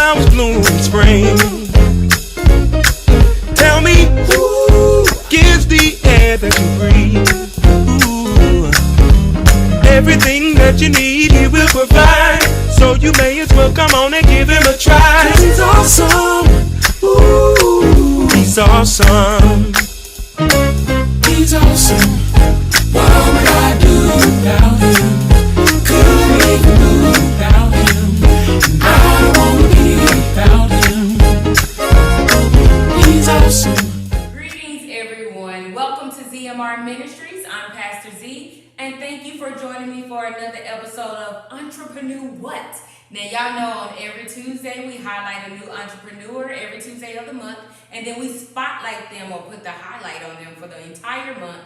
flowers bloom in spring. Tell me who gives the air that you breathe. Ooh. Everything that you need, he will provide. So you may as well come on and give him a try. 'Cause he's awesome. Ooh, he's awesome. He's awesome. What would I do without him? Couldn't even do without him. I won't be without him. He's awesome. Greetings, everyone. Welcome to ZMR Ministries. I'm Pastor Z, and thank you for joining me for another episode of Entrepreneur-What. Now, y'all know on every Tuesday we highlight a new entrepreneur every Tuesday of the month, and then we spotlight them or put the highlight on them for the entire month,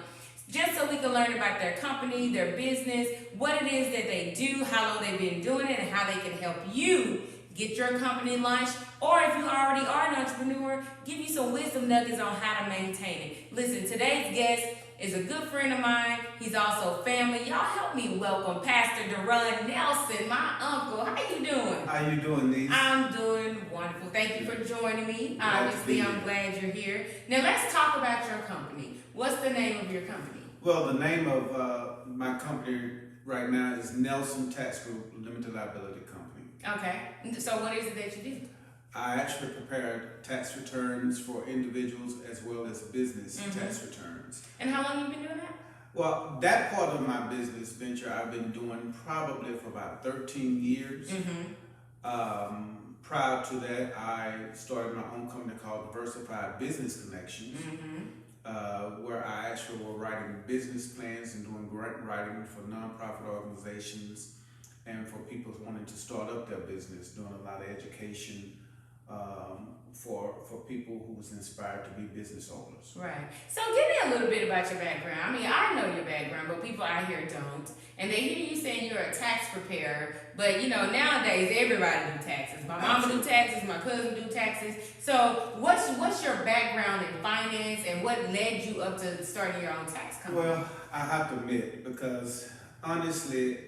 just so we can learn about their company, their business, what it is that they do, how long they've been doing it, and how they can help you get your company launched, or if you already are an entrepreneur, give you some wisdom nuggets on how to maintain it. Listen, today's guest is a good friend of mine. He's also family. Y'all help me welcome Pastor Darrell Nelson, my uncle. How you doing? How you doing, niece? I'm doing wonderful. Thank you for joining me. Obviously, I'm glad you're here. Now, let's talk about your company. What's the name of your company? Well, the name of my company right now is Nelson Tax Group Limited Liability Company. Okay. So what is it that you do? I actually prepare tax returns for individuals as well as business tax returns. And how long have you been doing that? Well, that part of my business venture I've been doing probably for about 13 years. Prior to that, I started my own company called Diversified Business Connections, where I actually were writing business plans and doing grant writing for nonprofit organizations and for people wanting to start up their business, doing a lot of education for people who was inspired to be business owners. Right. So give me a little bit about your background. I mean, I know your background, but people out here don't. And they hear you saying you're a tax preparer, but you know, nowadays everybody do taxes. My mama do taxes, my cousin do taxes. So what's your background in finance and what led you up to starting your own tax company? Well, I have to admit, because honestly,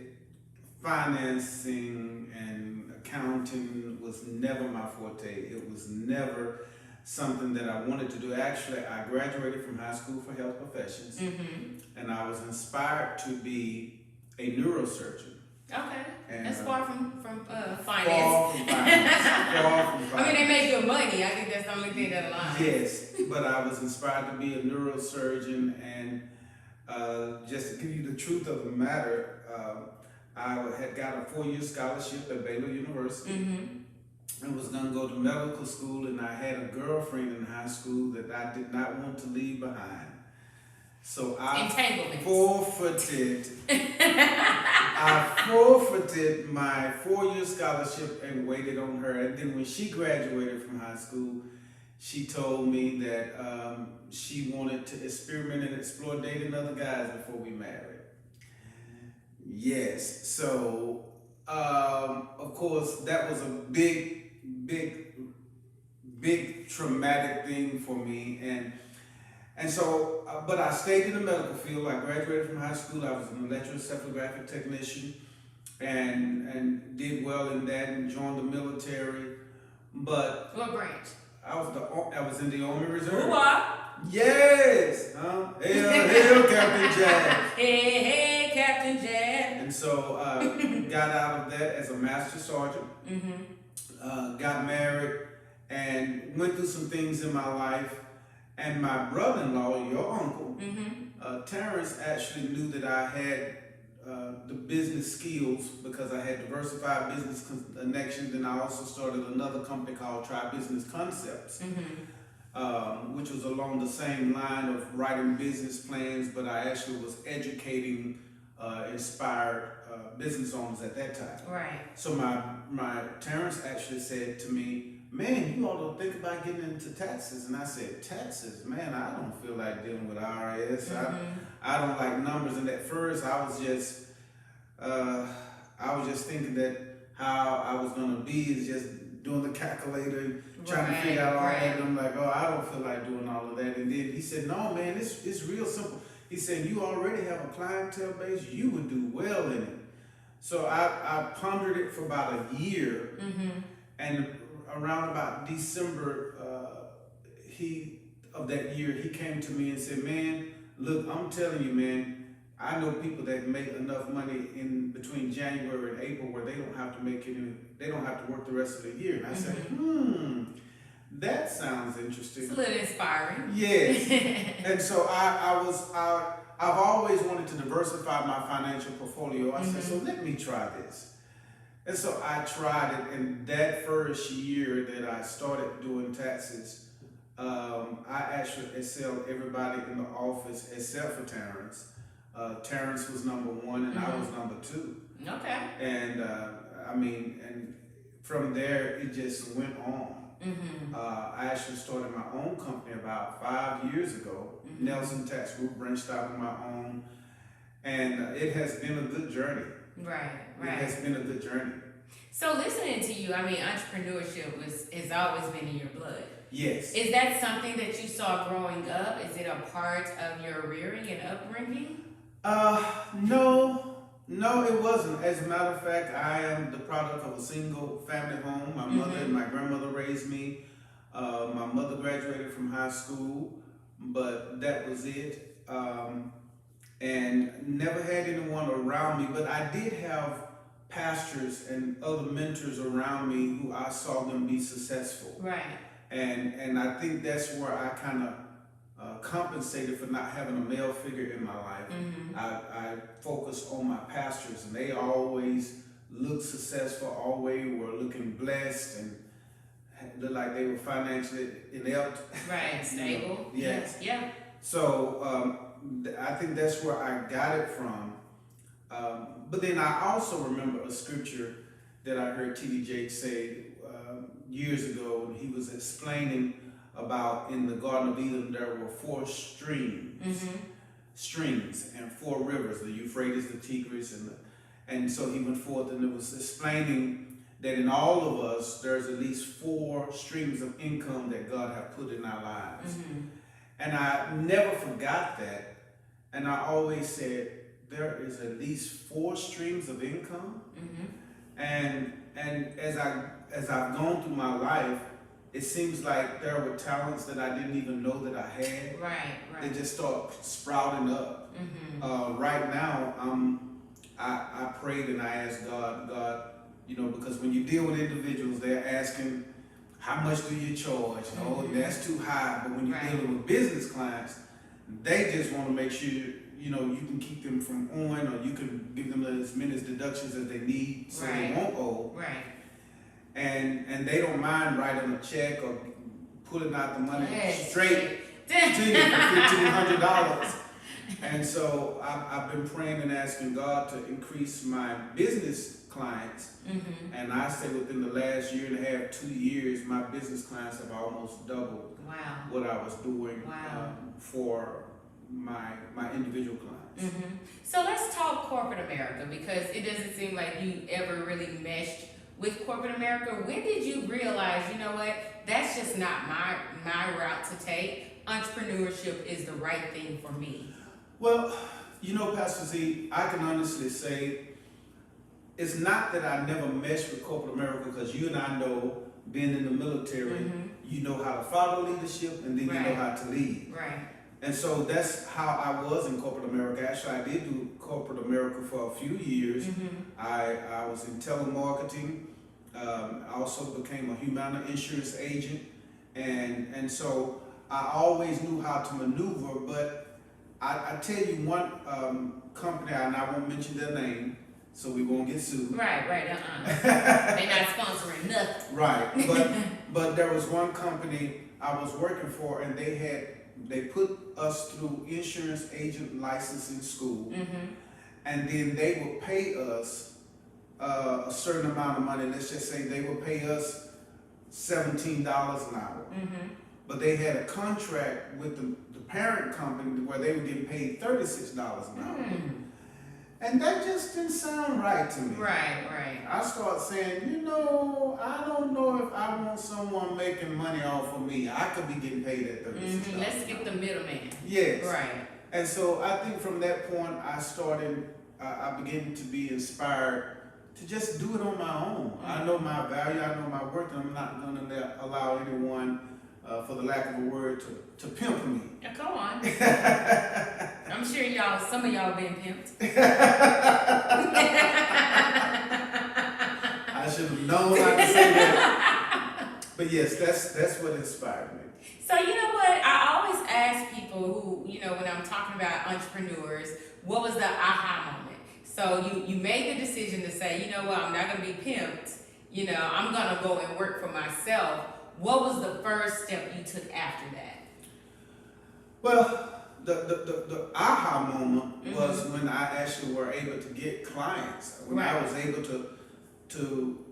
financing and accounting was never my forte. It was never something that I wanted to do. Actually, I graduated from high school for health professions, and I was inspired to be a neurosurgeon. Okay, and, that's far from finance. Far from finance. I mean, they make good money. I think that's the only thing that aligns. Yes, but I was inspired to be a neurosurgeon, and just to give you the truth of the matter, I had got a 4-year scholarship at Baylor University and was going to go to medical school, and I had a girlfriend in high school that I did not want to leave behind. So I forfeited my 4-year scholarship and waited on her. And then when she graduated from high school, she told me that she wanted to experiment and explore dating other guys before we married. Yes, so of course that was a big traumatic thing for me, and so but I stayed in the medical field. I graduated from high school. I was an electroencephalographic technician, and did well in that, and joined the military. But what branch? I was in the Army Reserve. Ooh-ah. Yes, hail Captain Jack. Hey, Captain Jack. And so got out of that as a master sergeant, got married, and went through some things in my life. And my brother-in-law, your uncle, Terrence, actually knew that I had the business skills because I had diversified business connections, and I also started another company called Try Business Concepts, which was along the same line of writing business plans, but I actually was educating inspired business owners at that time. Right. So my Terrence actually said to me, "Man, you ought to think about getting into taxes." And I said, "Taxes? Man, I don't feel like dealing with IRS. I don't like numbers." And at first I was just thinking that how I was gonna be is just doing the calculator and trying to figure out all that. And I'm like, "Oh, I don't feel like doing all of that." And then he said, "No, man, it's real simple." He said, "You already have a clientele base. You would do well in it." So I pondered it for about a year, and around about December of that year, he came to me and said, "Man, look, I'm telling you, man, I know people that make enough money in between January and April where they don't have to work the rest of the year." And I said, that sounds interesting. It's a little inspiring. Yes. And so I've always wanted to diversify my financial portfolio. I said, so let me try this. And so I tried it, and that first year that I started doing taxes, I actually excelled everybody in the office except for Terrence. Terrence was number one, and I was number two. Okay. And and from there it just went on. I actually started my own company about 5 years ago. Nelson Tax Group, branched out on my own, and it has been a good journey. Right. It has been a good journey. So listening to you, entrepreneurship has always been in your blood. Yes. Is that something that you saw growing up? Is it a part of your rearing and upbringing? No, it wasn't. As a matter of fact, I am the product of a single family home. My mother and my grandmother raised me. My mother graduated from high school, but that was it. And never had anyone around me, but I did have pastors and other mentors around me who I saw them be successful. Right. And I think that's where I kind of compensated for not having a male figure in my life. I focused on my pastors, and they always looked successful, always were looking blessed, and looked like they were financially inept. Right, stable. Yes. Yeah. So I think that's where I got it from. But then I also remember a scripture that I heard T.D. Jakes say years ago, and he was explaining about in the Garden of Eden there were 4 streams and 4 rivers, the Euphrates, the Tigris, and so he went forth and it was explaining that in all of us there's at least 4 streams of income that God has put in our lives. And I never forgot that, and I always said there is at least 4 streams of income. And as I've gone through my life, it seems like there were talents that I didn't even know that I had. Right. They just start sprouting up. Right now, I prayed and I asked God, because when you deal with individuals, they're asking, how much do you charge? Oh, that's too high. But when you're dealing with business clients, they just want to make sure, you can keep them from owing, or you can give them as many deductions as they need so they won't owe. Right. And they don't mind writing a check or pulling out the money straight to you for $1,500. And so I've been praying and asking God to increase my business clients. And I say within the last year and a half, 2 years, my business clients have almost doubled what I was doing for my individual clients. So let's talk corporate America, because it doesn't seem like you ever really meshed with corporate America. When did you realize, you know what, that's just not my route to take? Entrepreneurship is the right thing for me. Well, Pastor Z, I can honestly say it's not that I never meshed with corporate America, because you and I know, being in the military, you know how to follow leadership, and then you know how to lead. Right. And so that's how I was in corporate America. Actually, I did do corporate America for a few years. I was in telemarketing. I also became a Humana insurance agent. And so I always knew how to maneuver. But I tell you one company, and I won't mention their name, so we won't get sued. Right. They're not sponsoring nothing. Right. But there was one company I was working for, and they put us through insurance agent licensing school, and then they would pay us a certain amount of money. Let's just say they would pay us $17 an hour, but they had a contract with the parent company where they were getting paid $36 an hour. And that just didn't sound right to me. Right. I started saying, I don't know if I want someone making money off of me. I could be getting paid at $36. Let's get the middleman. Yes. Right. And so I think from that point, I began to be inspired just do it on my own. I know my value, I know my worth, and I'm not going to allow anyone, for the lack of a word, to pimp me. Now, come on. I'm sure some of y'all been pimped. I should have known not to say that. But yes, that's what inspired me. So you know what? I always ask people who, when I'm talking about entrepreneurs, what was the aha moment? So you made the decision to say, you know what, I'm not going to be pimped. I'm going to go and work for myself. What was the first step you took after that? Well, the aha moment was when I actually were able to get clients. When I was able to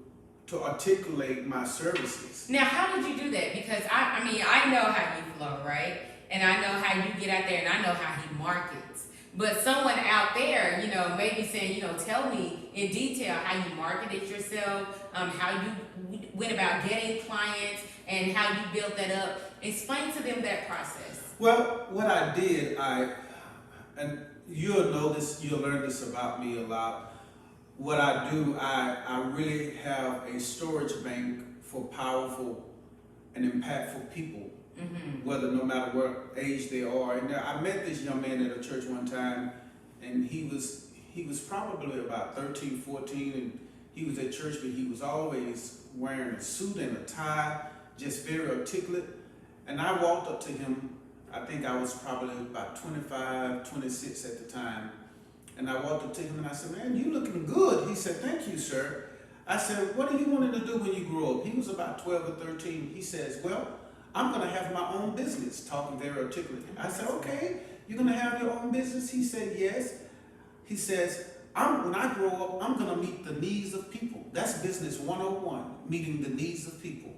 articulate my services. Now, how did you do that? Because I know how you flow, right? And I know how you get out there, and I know how he markets. But someone out there, maybe saying, tell me in detail how you marketed yourself, how you went about getting clients, and how you built that up. Explain to them that process. Well, what I did, and you'll learn this about me a lot. What I do, I really have a storage bank for powerful and impactful people, whether no matter what age they are. And I met this young man at a church one time, and he was probably about 13, 14, and he was at church, but he was always wearing a suit and a tie, just very articulate. And I walked up to him, I think I was probably about 25, 26 at the time. And I walked up to him and I said, man, you looking good. He said, thank you, sir. I said, what are you wanting to do when you grow up? He was about 12 or 13. He says, well, I'm going to have my own business, talking very articulately. I said, okay, you're going to have your own business? He said, yes. He says, when I grow up, I'm going to meet the needs of people. That's business 101, meeting the needs of people.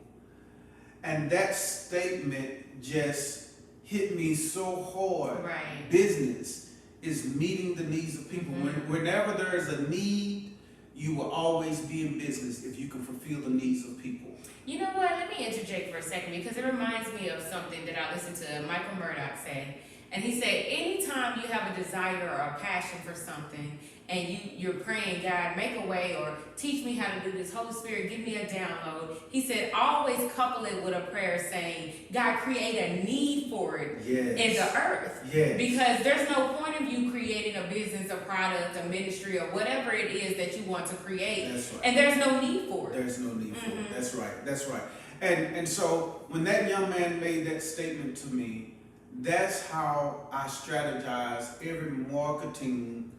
And that statement just hit me so hard. Right. Business is meeting the needs of people. Whenever there is a need, you will always be in business if you can fulfill the needs of people. You know what? Let me interject for a second because it reminds me of something that I listened to Michael Murdoch say. And he said, anytime you have a desire or a passion for something and you're praying, God, make a way or teach me how to do this, Holy Spirit, give me a download. He said, always couple it with a prayer saying, God, create a need for it in the earth. Yes. Because there's no point of you creating a business, a product, a ministry, or whatever it is that you want to create. That's right. And there's no need for it. There's no need for it. That's right. That's right. And so when that young man made that statement to me, that's how I strategize every marketing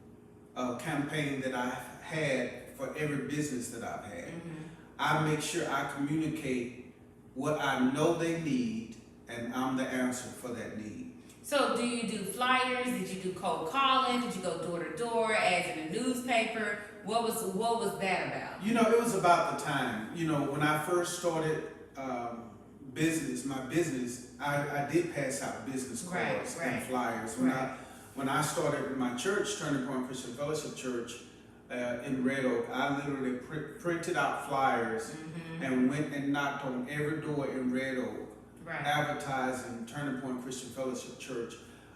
campaign that I've had for every business that I've had. I make sure I communicate what I know they need, and I'm the answer for that need. So do you do flyers? Did you do cold calling? Did you go door to door, ads in a newspaper? What was that about? It was about the time. When I first started my business, I did pass out business cards and flyers. When I started my church, Turning Point Christian Fellowship Church in Red Oak, I literally printed out flyers and went and knocked on every door in Red Oak, advertising Turning Point Christian Fellowship Church.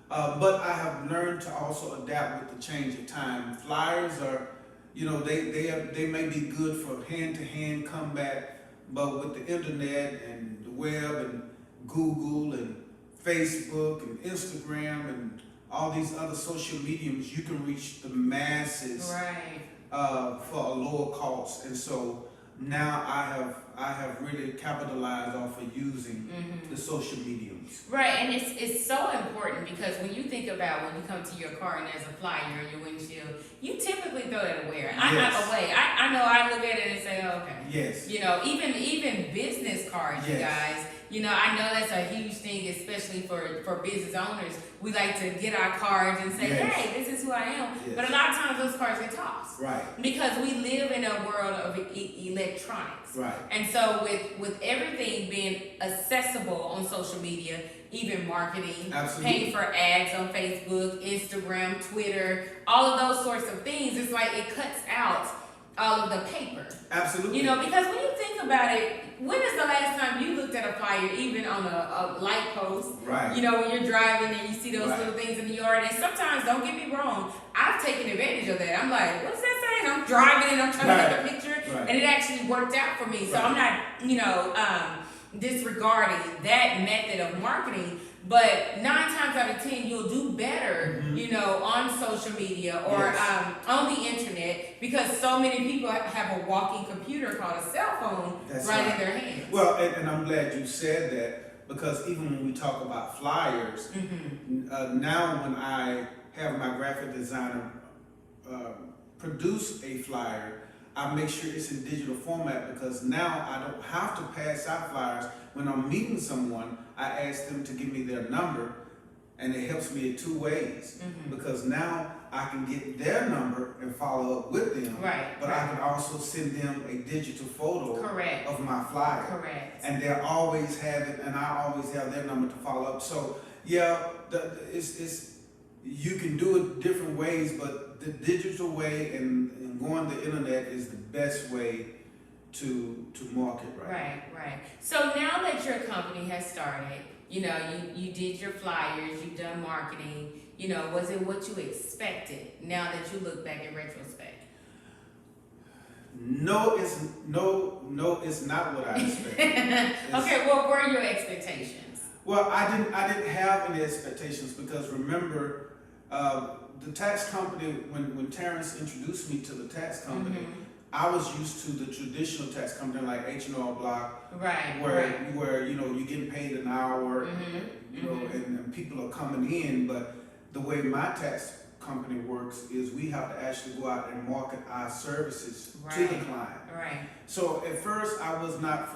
But I have learned to also adapt with the change of time. Flyers are, they may be good for hand-to-hand combat, but with the internet and the web and Google and Facebook and Instagram and all these other social mediums, you can reach the masses for a lower cost. And so now I have really capitalized off of using the social mediums. Right, and it's so important because when you think about when you come to your car and there's a flyer in your windshield, you typically throw that away. I know I look at it and say, oh, okay. Yes. Even business cards, you guys. I know that's a huge thing, especially for business owners. We like to get our cards and say, hey, this is who I am. Yes. But a lot of times those cards get tossed. Right. Because we live in a world of electronics. Right. And so with everything being accessible on social media, even marketing, paying for ads on Facebook, Instagram, Twitter, all of those sorts of things, it's like it cuts out all of the paper. Absolutely. You know, because when you think about it, when is the last time you looked at a flyer, even on a light post? Right. You know, when you're driving and you see those Right. little things in the yard. And sometimes, don't get me wrong, I've taken advantage of that. I'm like, what's that saying? I'm driving and I'm trying to take a picture. Right. And it actually worked out for me. So Right. I'm not, you know, disregarding that method of marketing. But 9 times out of 10, you'll do better, you know, on social media or Yes. on the internet, because so many people have a walking computer called a cell phone That's right in right. their hands. Well, and I'm glad you said that, because even when we talk about flyers, now when I have my graphic designer produce a flyer, I make sure it's in digital format, because now I don't have to pass out flyers. When I'm meeting someone, I ask them to give me their number, and it helps me in 2 ways. Because now I can get their number and follow up with them. Right. But I can also send them a digital photo Correct. of my flyer. Correct. And they'll always have it, and I always have their number to follow up. So yeah, it's you can do it different ways, but the digital way and going the internet is the best way to market Right, right. So now that your company has started, you know, you did your flyers, you've done marketing, you know, was it what you expected now that you look back in retrospect? No, it's not what I expected. Okay, what were your expectations? Well, I didn't have any expectations, because remember, the tax company, when Terrence introduced me to the tax company, I was used to the traditional tax company like H&R Block, Right. where you know you're getting paid an hour, you know, and people are coming in. But the way my tax company works is we have to actually go out and market our services to the client. Right. So at first I was not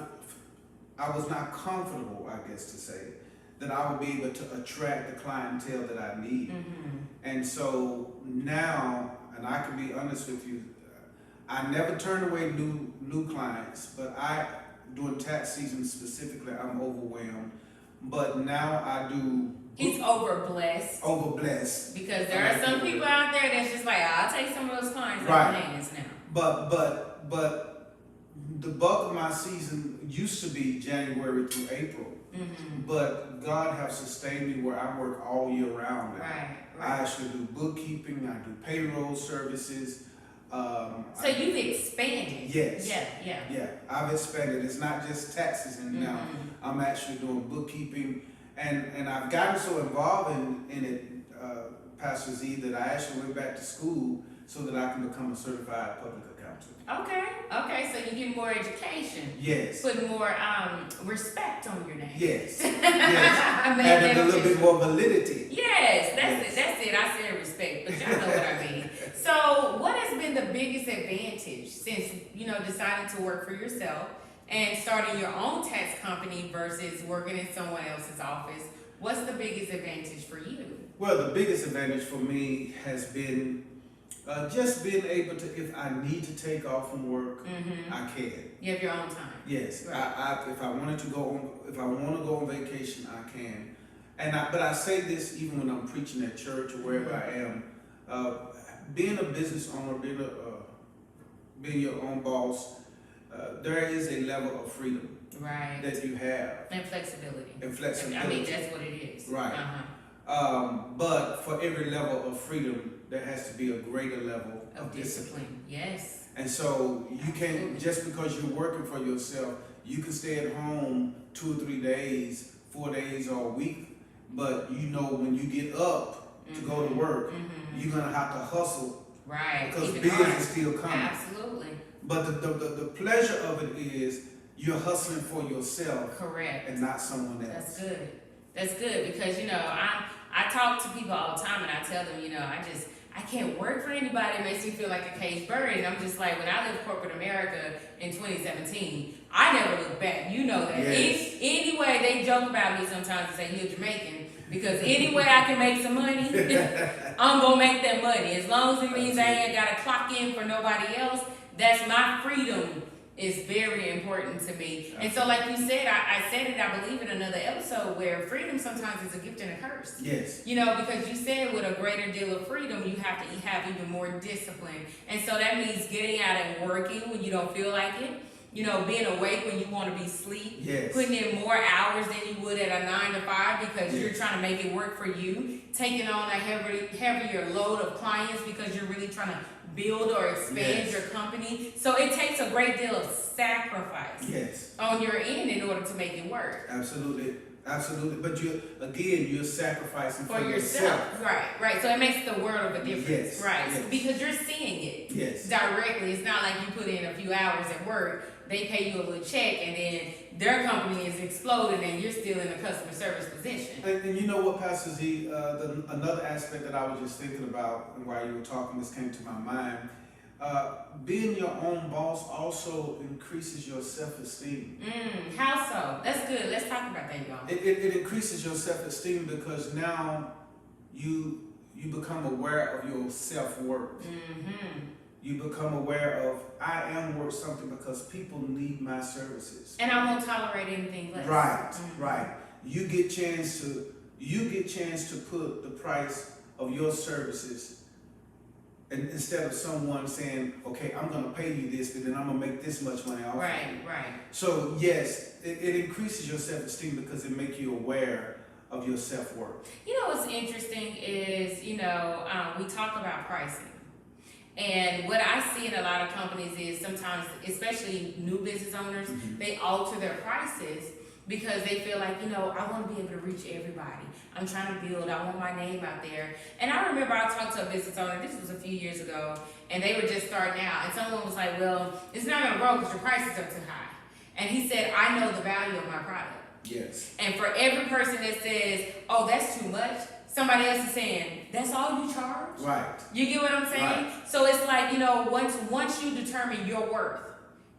comfortable, I guess to say, that I would be able to attract the clientele that I need. And so now, and I can be honest with you, I never turn away new clients, but during tax season specifically, I'm overwhelmed. But now I do. He's overblessed. Overblessed. Because there are some people out there that's just like, I'll take some of those clients Right. out of hands now. But the bulk of my season used to be January through April. But God has sustained me where I work all year round now. Right. I actually do bookkeeping, I do payroll services. So you've expanded. Yes. Yeah. I've expanded. It's not just taxes and now I'm actually doing bookkeeping, and I've gotten so involved in it, Pastor Z, that I actually went back to school so that I can become a certified public accountant. Okay, so you get more education. Yes. Put more respect on your name. Yes. Yes. Added a little bit more validity. Yes, that's it. I said respect, but y'all know what I mean. So what has been the biggest advantage since, you know, deciding to work for yourself and starting your own tax company versus working in someone else's office? What's the biggest advantage for you? Well, the biggest advantage for me has been just being able to, if I need to take off from work, I can. You have your own time. Yes, Right. if I want to go on vacation, I can. But I say this even when I'm preaching at church or wherever I am. Being a business owner, being your own boss, there is a level of freedom that you have. And flexibility. I mean, that's what it is. Right. But for every level of freedom, there has to be a greater level of discipline. Yes. And so you can't, just because you're working for yourself, you can stay at home 2 or 3 days, 4 days or a week, but you know when you get up to go to work, you're going to have to hustle. Right. Because bills is still coming. Absolutely. But the pleasure of it is you're hustling for yourself. Correct. And not someone else. That's good because, you know, I talk to people all the time and I tell them, you know, I can't work for anybody. It makes me feel like a caged bird. And I'm just like, when I left corporate America in 2017, I never looked back. You know that. Yes. Anyway, they joke about me sometimes and say, you're Jamaican. Because any way I can make some money, I'm going to make that money. As long as it means I ain't got to clock in for nobody else, that's my freedom is very important to me. And so like you said, I said it, I believe, in another episode, where freedom sometimes is a gift and a curse. Yes. You know, because you said with a greater deal of freedom, you have to have even more discipline. And so that means getting out and working when you don't feel like it. You know, being awake when you want to be asleep. Yes. Putting in more hours than you would at a 9 to 5 because you're trying to make it work for you. Taking on a heavier load of clients because you're really trying to build or expand your company. So it takes a great deal of sacrifice on your end in order to make it work. Absolutely. But you're sacrificing for yourself. Right. So it makes the world of a difference. Yes. Because you're seeing it directly. It's not like you put in a few hours at work, they pay you a little check, and then their company is exploding and you're still in a customer service position. And you know what, Pastor Z, another aspect that I was just thinking about, and while you were talking, this came to my mind. Being your own boss also increases your self-esteem. How so? That's good. Let's talk about that, y'all. It increases your self-esteem because now you become aware of your self-worth. You become aware of, I am worth something because people need my services. And I won't tolerate anything less. Right. You get chance to put the price of your services, and instead of someone saying, okay, I'm going to pay you this, but then I'm going to make this much money off of you. Right. So yes, it increases your self-esteem because it makes you aware of your self-worth. You know what's interesting is, we talk about pricing. And what I see in a lot of companies is sometimes, especially new business owners, they alter their prices because they feel like, I want to be able to reach everybody. I'm trying to build, I want my name out there. And I remember I talked to a business owner, this was a few years ago, and they were just starting out. And someone was like, well, it's not going to grow because your prices are too high. And he said, I know the value of my product. Yes. And for every person that says, oh, that's too much, somebody else is saying, that's all you charge? Right. You get what I'm saying? Right. So it's like, once you determine your worth,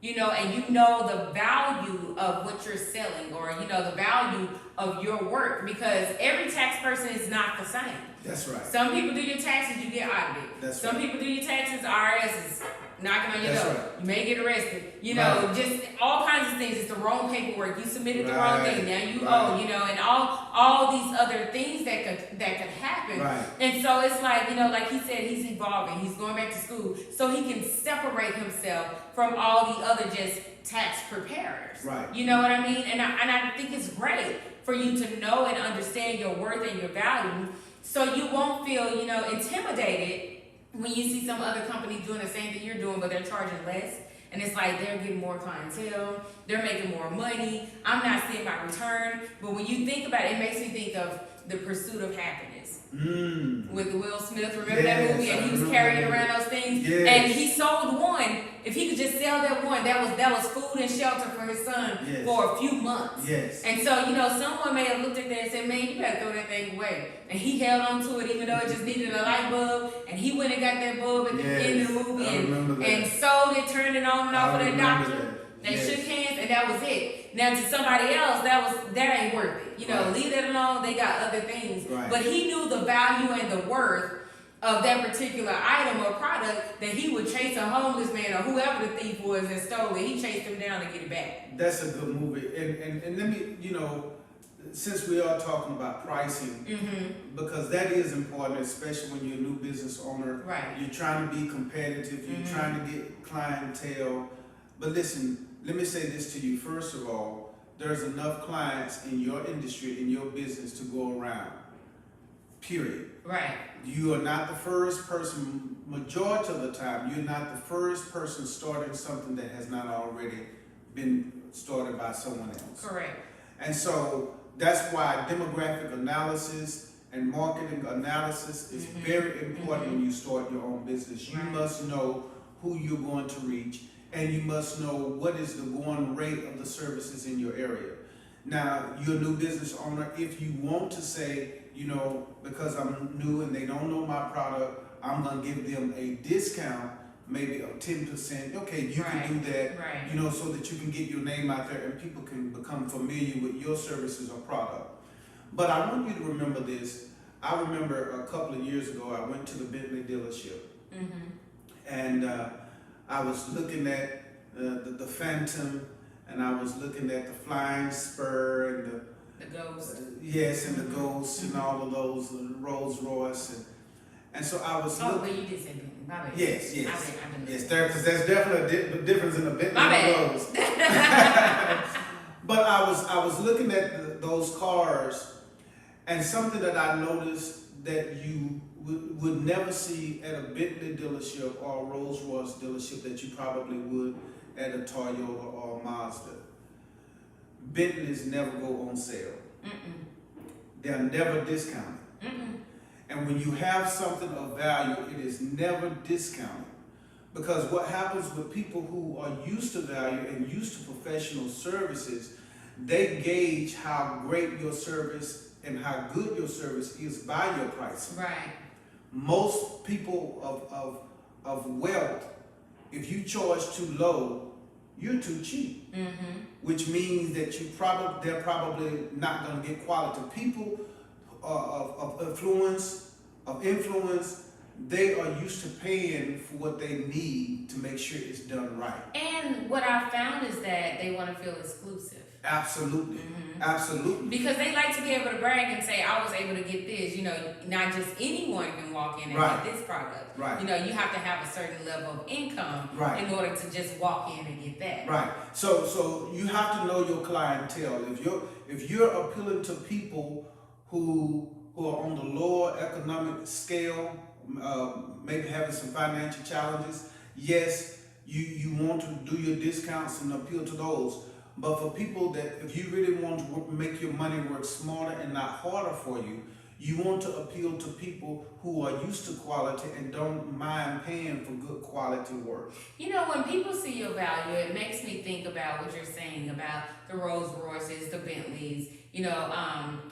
and you know the value of what you're selling, or, the value of your work, because every tax person is not the same. That's right. Some people do your taxes, you get audited. That's Some people do your taxes, IRS is knocking on your door. Right. You may get arrested. Just all kinds of things. It's the wrong paperwork. You submitted the wrong thing. Now you owe, and all these other things that could happen. Right. And so it's like, like he said, he's evolving. He's going back to school so he can separate himself from all the other just tax preparers. Right. You know what I mean? And I think it's great for you to know and understand your worth and your value, so you won't feel, intimidated when you see some other company doing the same thing you're doing, but they're charging less. And it's like they're getting more clientele, they're making more money, I'm not seeing my return. But when you think about it, it makes me think of The Pursuit of Happiness. With Will Smith, remember that movie? And he was carrying around those things. Yes. And he sold one. If he could just sell that one, that was food and shelter for his son for a few months. Yes. And so, someone may have looked at that and said, man, you better throw that thing away. And he held on to it even though it just needed a light bulb. And he went and got that bulb at the end of the movie and sold it, turned it on and off for that doctor. They shook hands, and that was it. Now to somebody else, that ain't worth it. Leave that alone. They got other things. Right. But he knew the value and the worth of that particular item or product, that he would chase a homeless man or whoever the thief was that stole it. He chased him down to get it back. That's a good movie. And let me, since we are talking about pricing, because that is important, especially when you're a new business owner. Right. You're trying to be competitive. You're trying to get clientele. But listen, let me say this to you. First of all, there's enough clients in your industry, in your business, to go around. Period. Right. You are not the first person, majority of the time, you're not the first person starting something that has not already been started by someone else. Correct. And so that's why demographic analysis and marketing analysis is very important when you start your own business. You must know who you're going to reach, and you must know what is the going rate of the services in your area. Now, you're a new business owner. If you want to say, because I'm new and they don't know my product, I'm going to give them a discount, maybe of 10%. Okay, you can do that, so that you can get your name out there and people can become familiar with your services or product. But I want you to remember this. I remember a couple of years ago, I went to the Bentley dealership. And I was looking at the Phantom, and I was looking at the Flying Spur and the Ghost. Yes, and the Ghost and all of those, Rolls Royce, and so I was looking. Oh, but you did say Bentley. My bad. Yes. I didn't Yes, because there's definitely a difference in the Bentley My and bad. those. But I was looking at those cars, and something that I noticed that you would never see at a Bentley dealership or a Rolls Royce dealership that you probably would at a Toyota or a Mazda. Bentleys never go on sale. They're never discounted. And when you have something of value, it is never discounted. Because what happens with people who are used to value and used to professional services, they gauge how great your service and how good your service is by your pricing. Right. Most people of wealth, if you charge too low, you're too cheap. Which means that they're probably not going to get quality. People of influence, they are used to paying for what they need to make sure it's done right. And what I found is that they want to feel exclusive. Absolutely. Absolutely. Because they like to be able to brag and say, I was able to get this. You know, not just anyone can walk in and get this product. Right. You know, you have to have a certain level of income in order to just walk in and get that. Right. So you have to know your clientele. If you're appealing to people who are on the lower economic scale, maybe having some financial challenges, yes, you want to do your discounts and appeal to those. But for people that, if you really want to make your money work smarter and not harder for you, you want to appeal to people who are used to quality and don't mind paying for good quality work. You know, when people see your value, it makes me think about what you're saying about the Rolls Royces, the Bentleys, you know,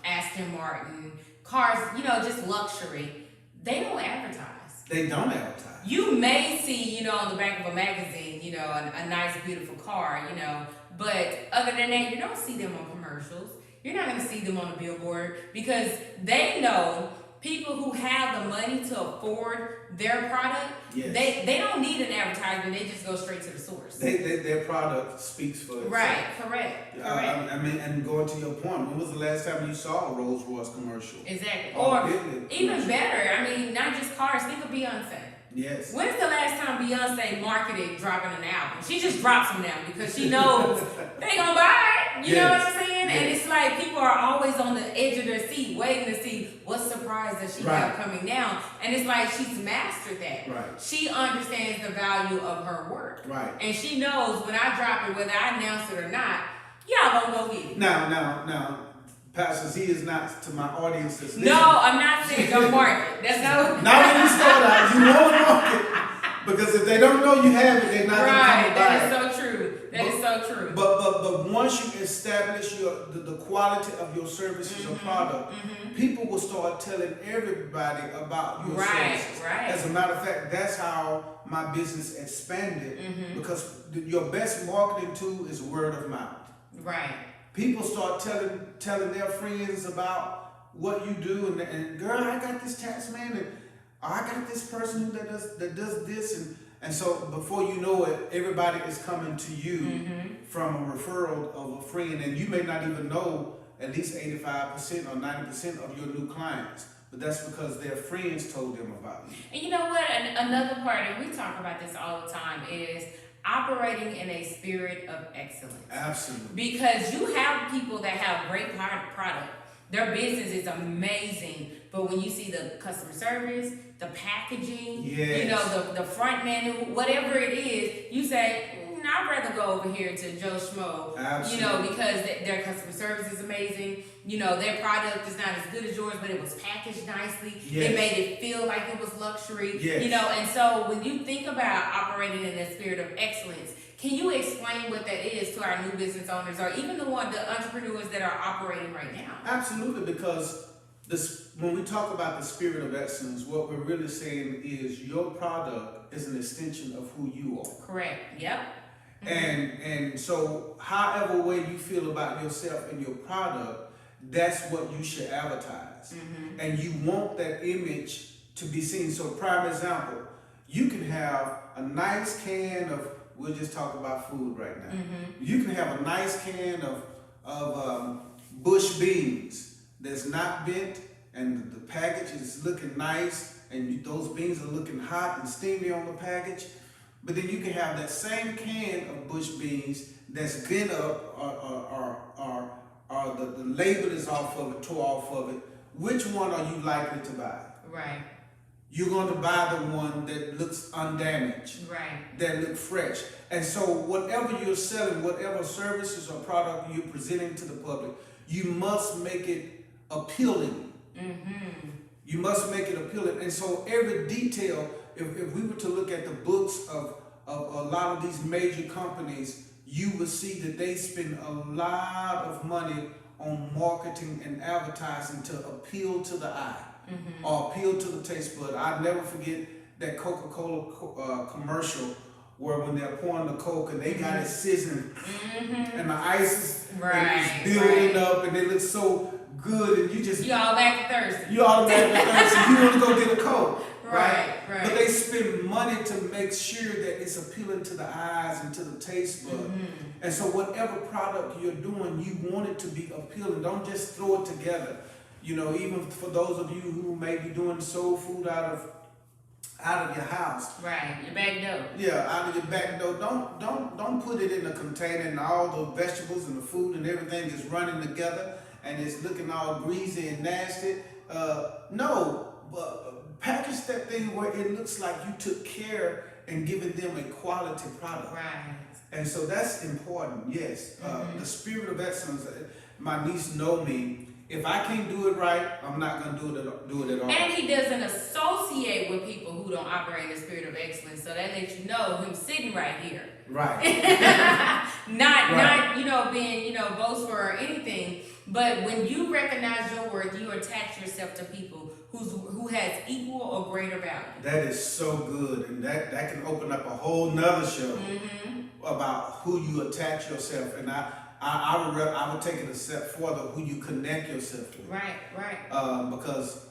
Aston Martin, cars, you know, just luxury. They don't advertise. They don't advertise. You may see, you know, on the back of a magazine, you know, a nice, beautiful car, you know, but other than that, you don't see them on commercials. You're not going to see them on the billboard because they know people who have the money to afford their product, they don't need an advertisement. They just go straight to the source. Their product speaks for itself. Right, correct. I mean, and going to your point, when was the last time you saw a Rolls Royce commercial? Exactly. Or even better, I mean, not just cars. Think of Beyonce. Yes. When's the last time Beyonce marketed dropping an album? She just drops them now because she knows they gonna buy it. You know what I'm saying? And it's like people are always on the edge of their seat waiting to see what surprise that she have coming down. And it's like she's mastered that. Right. She understands the value of her work. Right. And she knows when I drop it, whether I announce it or not, y'all gonna go get it. Now, Pastor Z is not to my audience that's listening. No, I'm not saying don't market. That's no. Not when you start out. You want to market. Because if they don't know you have it, they're not going to come and buy it. That is so true. That is so true. But once you establish the quality of your services or product, people will start telling everybody about your services. Right. As a matter of fact, that's how my business expanded because your best marketing tool is word of mouth. Right. People start telling their friends about what you do, and girl, I got this tax man, and I got this person that does this, and so before you know it, everybody is coming to you from a referral of a friend, and you may not even know at least 85% or 90% of your new clients, but that's because their friends told them about you. And you know what? Another part, and we talk about this all the time, is operating in a spirit of excellence. Absolutely. Because you have people that have great product. Their business is amazing. But when you see the customer service, the packaging, you know, the front menu, whatever it is, you say, I'd rather go over here to Joe Schmo. Absolutely. You know, because their customer service is amazing. You know, their product is not as good as yours, but it was packaged nicely. Yes. It made it feel like it was luxury. Yes. You know, and so when you think about operating in the spirit of excellence, can you explain what that is to our new business owners or even the entrepreneurs that are operating right now? Absolutely, because when we talk about the spirit of excellence, what we're really saying is your product is an extension of who you are. Correct. Yep. And so however way you feel about yourself and your product, that's what you should advertise. And you want that image to be seen. So prime example, you can have a nice can of, we'll just talk about food right now. You can have a nice can of bush beans that's not bent, and the package is looking nice, and those beans are looking hot and steamy on the package. But then you can have that same can of bush beans that's bent up, or the label is off of it, tore off of it. Which one are you likely to buy? Right. You're going to buy the one that looks undamaged, right, that look fresh. And so whatever you're selling, whatever services or product you're presenting to the public, you must make it appealing. You must make it appealing. And so every detail, if we were to look at the books of a lot of these major companies, you would see that they spend a lot of money on marketing and advertising to appeal to the eye, or appeal to the taste bud. I'll never forget that Coca-Cola commercial where when they're pouring the Coke and they got it sizzling, and the ice is building up, and it looks so good, and you automatically thirsty. You automatically thirsty. You want to go get a Coke. Right. But they spend money to make sure that it's appealing to the eyes and to the taste bud. And so whatever product you're doing, you want it to be appealing. Don't just throw it together. You know, even for those of you who may be doing soul food out of your house. Right, your back door. Yeah, out of your back door. Don't put it in a container and all the vegetables and the food and everything is running together and it's looking all greasy and nasty. No, but package that thing where it looks like you took care and given them a quality product. Right. And so that's important, yes. The spirit of excellence, my niece know me. If I can't do it right, I'm not going to do it at all. And he doesn't associate with people who don't operate in the spirit of excellence. So that lets you know him sitting right here. Right. not being, boastful or anything. But when you recognize your worth, you attach yourself to people who has equal or greater value. That is so good. And that can open up a whole nother show about who you attach yourself. And I would take it a step further, who you connect yourself with. Right. Because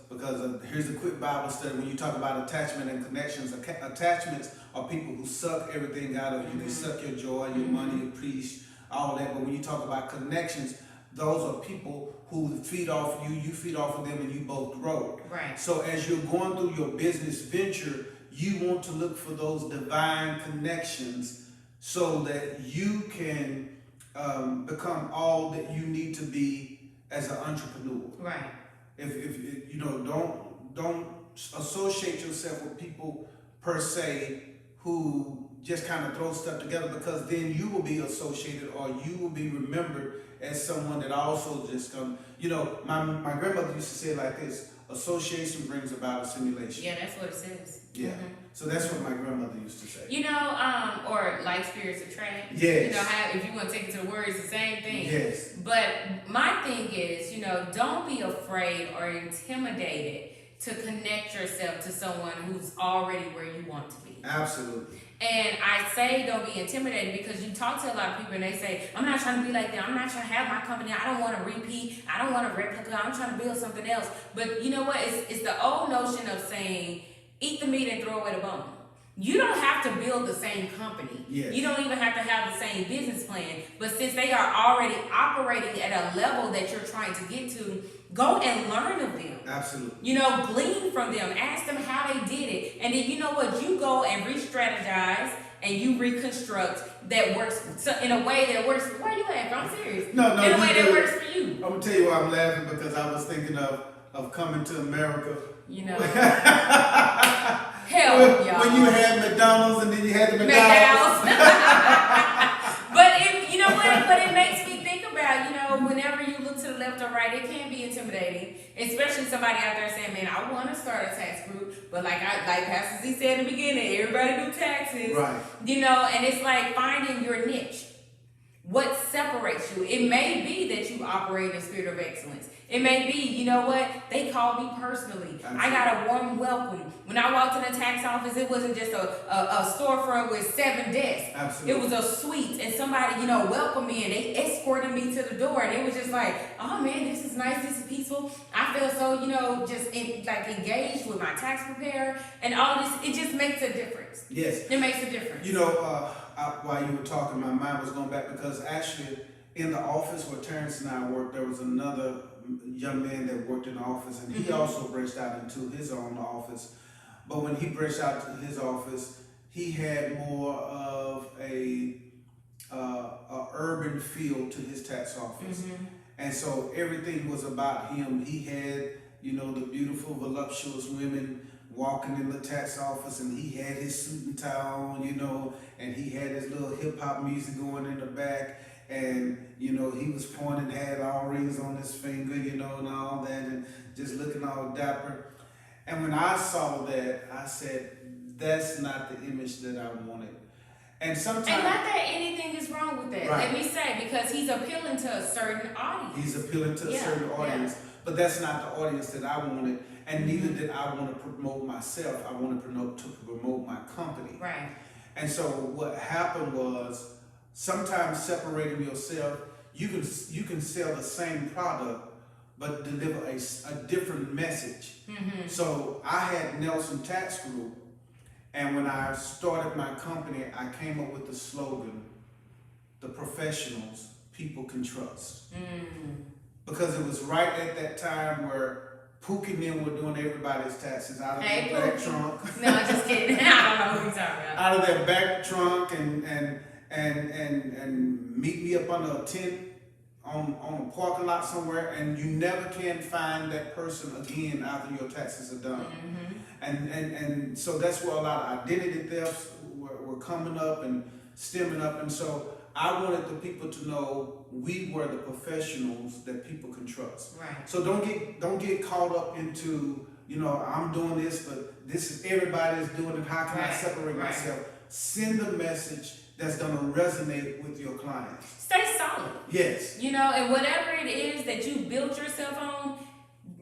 here's a quick Bible study. When you talk about attachment and connections, attachments are people who suck everything out of you. They suck your joy, your money, your peace, all that. But when you talk about connections, those are people who feed off you, you feed off of them, and you both grow. Right. So as you're going through your business venture, you want to look for those divine connections so that you can become all that you need to be as an entrepreneur. Right. If don't associate yourself with people per se who just kind of throw stuff together, because then you will be associated or you will be remembered as someone that also just come. My grandmother used to say it like this: association brings about assimilation. Yeah, that's what it says. Yeah. So that's what my grandmother used to say. Or like spirits attract. Yes. If you want to take it to the word, it's the same thing. Yes. But my thing is, don't be afraid or intimidated to connect yourself to someone who's already where you want to be. Absolutely. And I say don't be intimidated because you talk to a lot of people and they say, I'm not trying to be like them. I'm not trying to have my company. I don't want to repeat. I don't want to replica. I'm trying to build something else. But you know what? It's the old notion of saying, eat the meat and throw away the bone. You don't have to build the same company. Yes. You don't even have to have the same business plan. But since they are already operating at a level that you're trying to get to, go and learn of them. Absolutely. Glean from them. Ask them how they did it. And then you know what? You go and re-strategize and you reconstruct that works in a way that works. Why are you laughing? I'm serious. No, in a way that works for you. I'm going to tell you why I'm laughing, because I was thinking of coming to America. Hell, y'all. When you had McDonald's and then you had the McDonald's. But it makes me think about, whenever you look to the left or right, it can be intimidating, especially somebody out there saying, man, I want to start a tax group, but like Pastor Z said in the beginning, everybody do taxes. Right. And it's like finding your niche. What separates you? It may be that you operate in the spirit of excellence. It may be, you know what, they called me personally. Absolutely. I got a warm welcome. When I walked in the tax office, it wasn't just a storefront with 7 desks. Absolutely. It was a suite, and somebody, you know, welcomed me, and they escorted me to the door, and it was just like, oh man, this is nice, this is peaceful. I feel so, you know, just engaged with my tax preparer, and all this, it just makes a difference. Yes. It makes a difference. You know, while you were talking, my mind was going back, because actually in the office where Terrence and I worked, there was another young man that worked in the office, and he also branched out into his own office. But when he branched out to his office, he had more of a urban feel to his tax office. And so everything was about him. He had, you know, the beautiful, voluptuous women walking in the tax office, and he had his suit and tie on, you know, and he had his little hip-hop music going in the back. And, you know, he was pointing, had all rings on his finger, you know, and all that, and just looking all dapper. And when I saw that, I said, that's not the image that I wanted. And sometimes... And not that anything is wrong with that. Right. Let me say, because he's appealing to a certain audience. He's appealing to a certain audience. But that's not the audience that I wanted. And neither did I want to promote myself. I wanted to promote my company. Right. And so what happened was, sometimes separating yourself, you can sell the same product, but deliver a different message. So I had Nelson Tax Group, and when I started my company, I came up with the slogan, the professionals people can trust. Because it was right at that time where Pookie and them were doing everybody's taxes out of their back trunk. No, just kidding. I don't know who you're talking about. Out of their back trunk, and meet me up under a tent on a parking lot somewhere, and you never can find that person again after your taxes are done. And so that's where a lot of identity thefts were coming up and stemming up. And so I wanted the people to know we were the professionals that people can trust. Right. So don't get caught up into, you know, I'm doing this, but this is everybody's doing it. How can I separate myself? Send a message that's going to resonate with your clients. Stay solid. Yes. You know, and whatever it is that you built yourself on,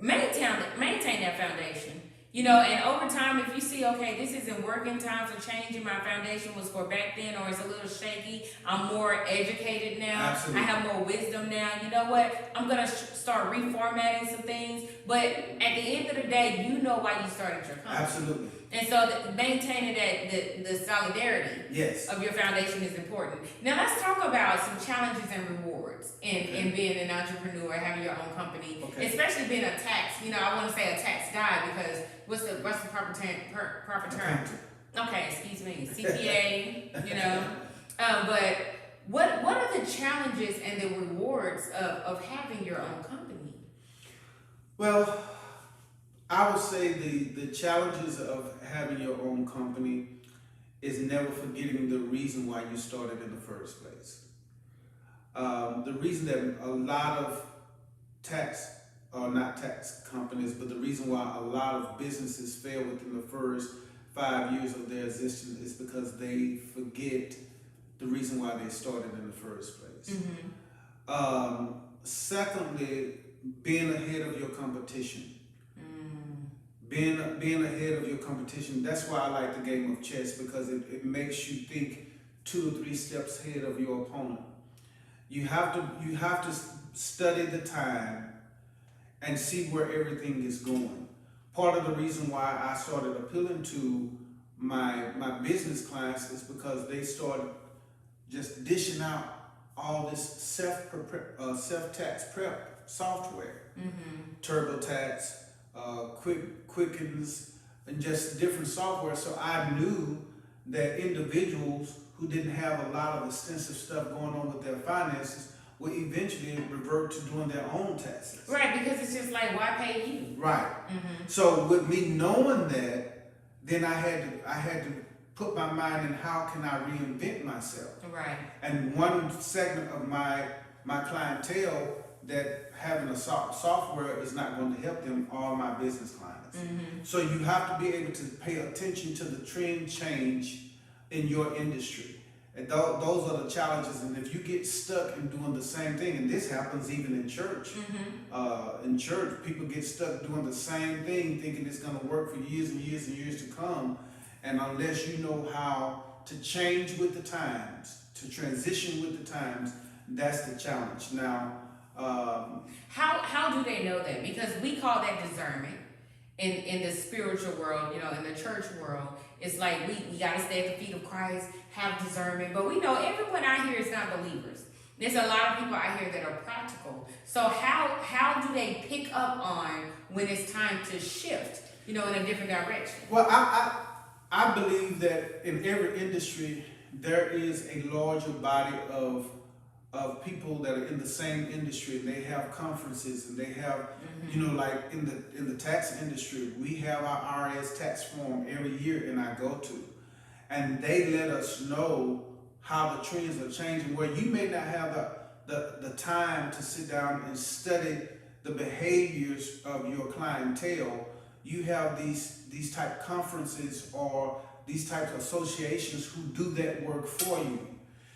maintain that foundation. You know, and over time, if you see, okay, this isn't working, times are changing, my foundation was for back then, or it's a little shaky, I'm more educated now, Absolutely. I have more wisdom now, you know what, I'm going to start reformatting some things, but at the end of the day, you know why you started your company. Absolutely. And so maintaining that the solidarity of your foundation is important. Now let's talk about some challenges and rewards in being an entrepreneur, having your own company, especially being a tax. You know, I want to say a tax guy because what's the proper term? Okay, excuse me, CPA. You know, but what are the challenges and the rewards of having your own company? Well, I would say the challenges of having your own company is never forgetting the reason why you started in the first place. The reason that a lot of not tax companies, but the reason why a lot of businesses fail within the first 5 years of their existence is because they forget the reason why they started in the first place. Secondly, being ahead of your competition. Being ahead of your competition, that's why I like the game of chess, because it makes you think 2 or 3 steps ahead of your opponent. You have to study the time and see where everything is going. Part of the reason why I started appealing to my business clients is because they started just dishing out all this self-tax prep software, TurboTax, Quickens, and just different software. So I knew that individuals who didn't have a lot of extensive stuff going on with their finances would eventually revert to doing their own taxes. Right, because it's just like, why pay you? Right. So with me knowing that, then I had to put my mind in how can I reinvent myself. Right. And one segment of my clientele that having a software is not going to help them are my business clients. So you have to be able to pay attention to the trend change in your industry. And those are the challenges. And if you get stuck in doing the same thing, and this happens even in church, in church, people get stuck doing the same thing, thinking it's going to work for years and years and years to come. And unless you know how to change with the times, to transition with the times, that's the challenge. Now, how do they know that? Because we call that discernment in the spiritual world, in the church world. It's like we got to stay at the feet of Christ, have discernment. But we know everyone out here is not believers. There's a lot of people out here that are practical. So how do they pick up on when it's time to shift, in a different direction? Well, I believe that in every industry, there is a larger body of people that are in the same industry, and they have conferences, and they have, like in the tax industry, we have our IRS tax form every year, and I go to, and they let us know how the trends are changing, where you may not have the time to sit down and study the behaviors of your clientele. You have these type conferences or these types of associations who do that work for you.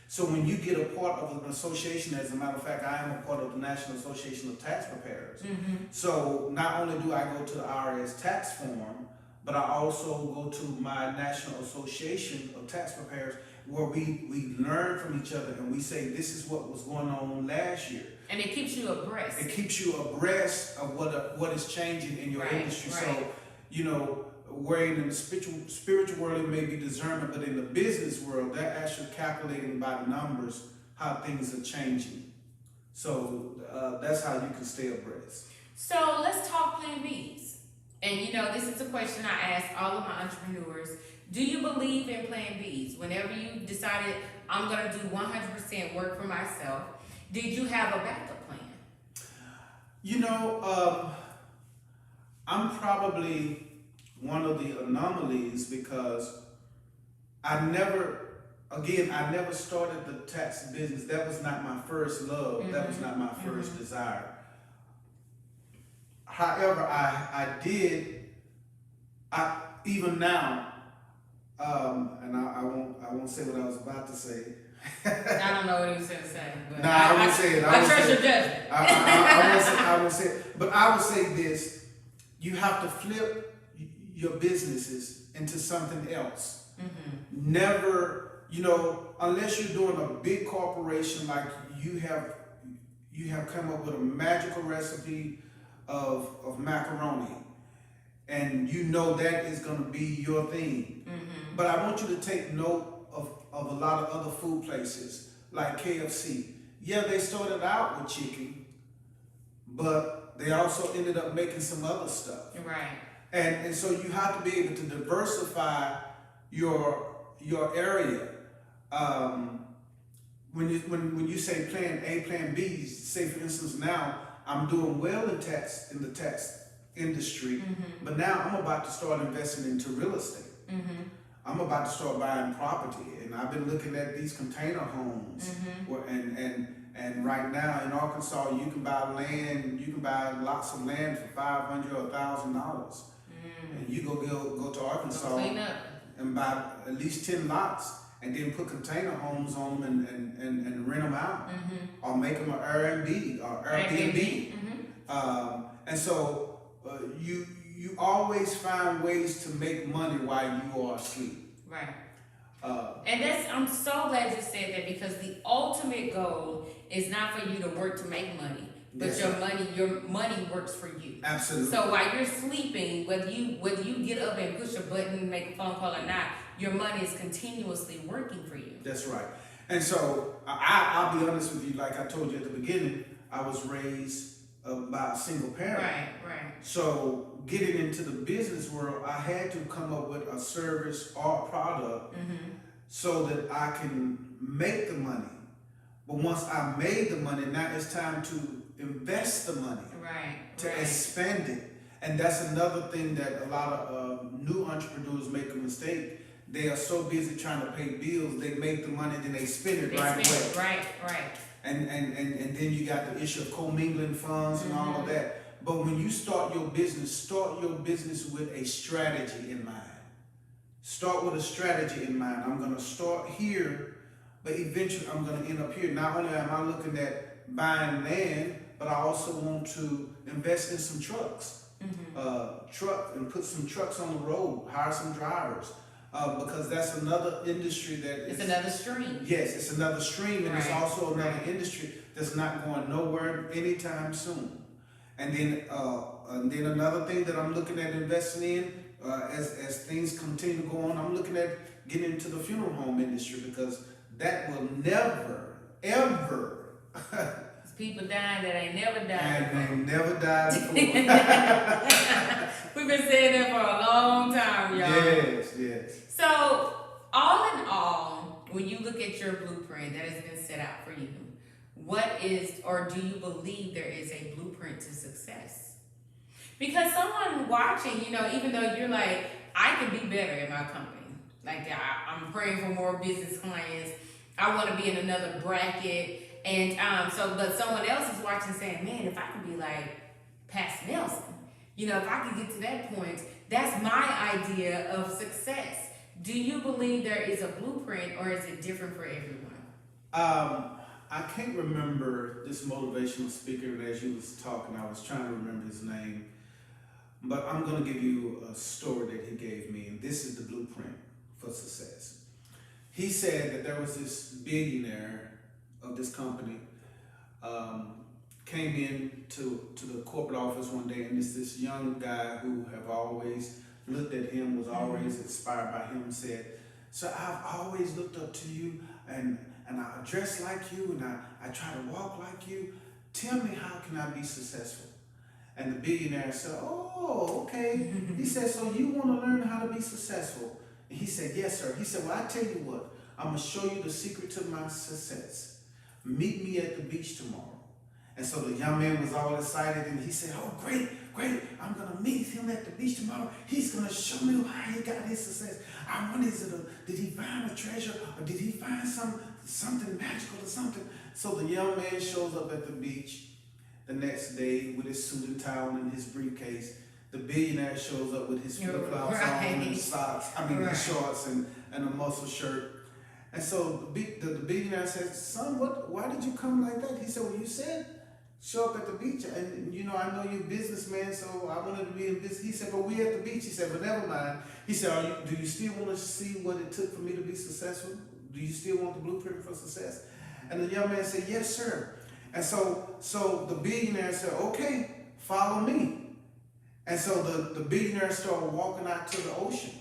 So when you get a part of an association, as a matter of fact, I am a part of the National Association of Tax Preparers. So not only do I go to the IRS tax form, but I also go to my National Association of Tax Preparers, where we learn from each other, and we say, this is what was going on last year. And it keeps you abreast. It keeps you abreast of what is changing in your industry. Right. So, where in the spiritual world it may be discernment, but in the business world, they're actually calculating by the numbers how things are changing. So that's how you can stay abreast. So let's talk Plan Bs. And this is a question I ask all of my entrepreneurs. Do you believe in Plan Bs? Whenever you decided, I'm going to do 100% work for myself, did you have a backup plan? I'm probably one of the anomalies, because I never started the tax business. That was not my first love. That was not my first desire. However, even now, and I won't say what I was about to say. I don't know what he was going to say. But I won't say it. I trust your judgment. I won't say it. But I would say this: you have to flip your businesses into something else. Never, unless you're doing a big corporation, like you have come up with a magical recipe of macaroni, and that is going to be your thing. But I want you to take note of a lot of other food places, like KFC. Yeah, they started out with chicken, but they also ended up making some other stuff. Right. And so you have to be able to diversify your area. When you say Plan A, Plan B, say for instance, now I'm doing well in the tax industry, but now I'm about to start investing into real estate. I'm about to start buying property, and I've been looking at these container homes, and right now in Arkansas you can buy land. You can buy lots of land for $500 or $1,000, and you go to Arkansas and buy at least 10 lots, and then put container homes on them and rent them out, or make them an Airbnb or Airbnb. And so you always find ways to make money while you are asleep. Right. And I'm so glad you said that, because the ultimate goal is not for you to work to make money, but your money works for you. Absolutely. So while you're sleeping, whether you get up and push a button, make a phone call or not, your money is continuously working for you. That's right. And so I'll be honest with you, like I told you at the beginning, I was raised by a single parent. Right. So getting into the business world, I had to come up with a service or product so that I can make the money. But once I made the money, now it's time to invest the money. To expand it. And that's another thing that a lot of new entrepreneurs make a mistake. They are so busy trying to pay bills, they make the money, then they spend it right away. Right. And then you got the issue of commingling funds and all of that. But when you start your business with a strategy in mind. Start with a strategy in mind. I'm going to start here but eventually I'm going to end up here. Not only am I looking at buying land, but I also want to invest in some trucks. And put some trucks on the road, hire some drivers, because that's another industry it's another stream. Yes, it's another stream, and right. It's also another industry that's not going nowhere anytime soon. And then another thing that I'm looking at investing in, as things continue to go on, I'm looking at getting into the funeral home industry, because that will never, ever. People dying that ain't never died. And they never died before. We've been saying that for a long time, y'all. Yes. So, all in all, when you look at your blueprint that has been set out for you, what is, or do you believe there is a blueprint to success? Because someone watching, even though you're like, I could be better in my company. Like, I'm praying for more business clients. I want to be in another bracket. And but someone else is watching saying, man, if I could be like Pastor Nelson, if I could get to that point, that's my idea of success. Do you believe there is a blueprint, or is it different for everyone? I can't remember this motivational speaker, and as you was talking, I was trying to remember his name, but I'm going to give you a story that he gave me, and this is the blueprint for success. He said that there was this billionaire of this company came in to the corporate office one day, and this young guy who have always looked at him, was always inspired by him, said, "Sir, I've always looked up to you, and I dress like you, and I try to walk like you. Tell me, how can I be successful?" And the billionaire said, "Oh, okay." He said, "So you want to learn how to be successful?" And he said, "Yes, sir." He said, "Well, I tell you what, I'm going to show you the secret to my success. Meet me at the beach tomorrow." And so the young man was all excited, and he said, "Oh, great. I'm going to meet him at the beach tomorrow. He's going to show me how he got his success. I wonder, did he find a treasure, or did he find something magical or something?" So the young man shows up at the beach the next day with his suit and tie on and his briefcase. The billionaire shows up with his flip-flops on and his socks, his shorts and a muscle shirt. And so the billionaire says, "Son, why did you come like that?" He said, "Well, you said show up at the beach, and I know you're a businessman, so I wanted to be in business." He said, "But we at the beach." He said, "But never mind." He said, "Do you still want to see what it took for me to be successful? Do you still want the blueprint for success?" And the young man said, "Yes, sir." And so the billionaire said, "Okay, follow me." And so the billionaire started walking out to the ocean.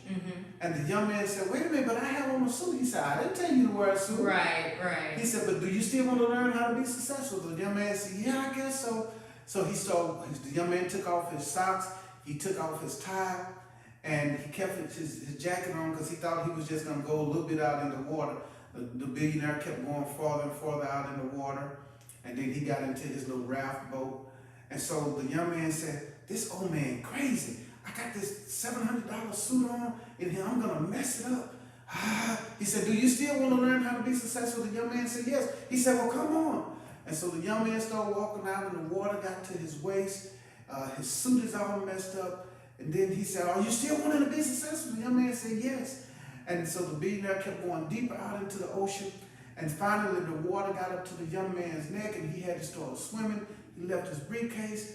And the young man said, "Wait a minute, but I have on a suit." He said, "I didn't tell you to wear a suit." Right. He said, "But do you still want to learn how to be successful?" The young man said, "Yeah, I guess so." So the young man took off his socks, he took off his tie, and he kept his jacket on, because he thought he was just going to go a little bit out in the water. The billionaire kept going farther and farther out in the water, and then he got into his little raft boat. And so the young man said, "This old man crazy. I got this $700 suit on, and I'm going to mess it up." He said, "Do you still want to learn how to be successful?" The young man said, "Yes." He said, "Well, come on." And so the young man started walking out, and the water got to his waist. His suit is all messed up. And then he said, "Are you still wanting to be successful?" The young man said, "Yes." And so the billionaire kept going deeper out into the ocean. And finally, the water got up to the young man's neck, and he had to start swimming. He left his briefcase.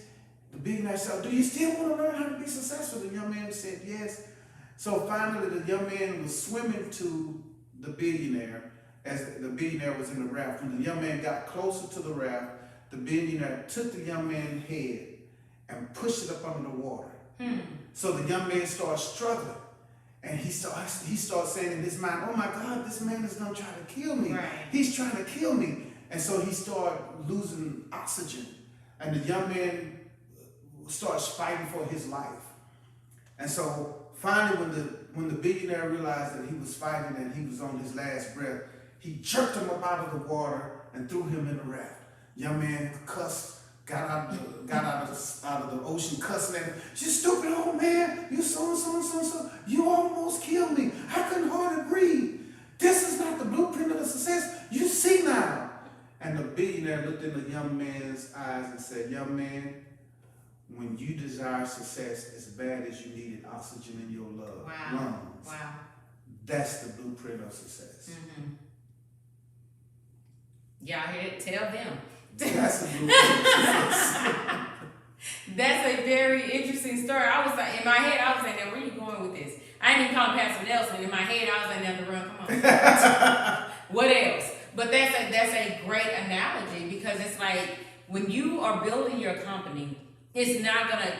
The billionaire said, "Do you still want to learn how to be successful?" The young man said, "Yes." So finally, the young man was swimming to the billionaire as the billionaire was in the raft. When the young man got closer to the raft, the billionaire took the young man's head and pushed it up under the water. So the young man started struggling. And he started saying in his mind, "Oh my God, this man is going to try to kill me. Right. He's trying to kill me." And so he started losing oxygen. And the young man starts fighting for his life. And so finally, when the billionaire realized that he was fighting and he was on his last breath, he jerked him up out of the water and threw him in the raft. Young man cussed, got out of the ocean cussing at him. "You stupid old man, you so. You almost killed me. I couldn't hardly breathe. This is not the blueprint of the success you see now." And the billionaire looked in the young man's eyes and said, "Young man, when you desire success as bad as you needed oxygen in your lungs, Wow. that's the blueprint of success." Y'all hear it? Tell them. That's a blueprint. That's a very interesting story. I was like, in my head, I was like, now where you going with this? I didn't even call him Pastor Nelson. In my head, I was like, now the run, come on. What else? But that's a great analogy, because it's like when you are building your company, it's not gonna.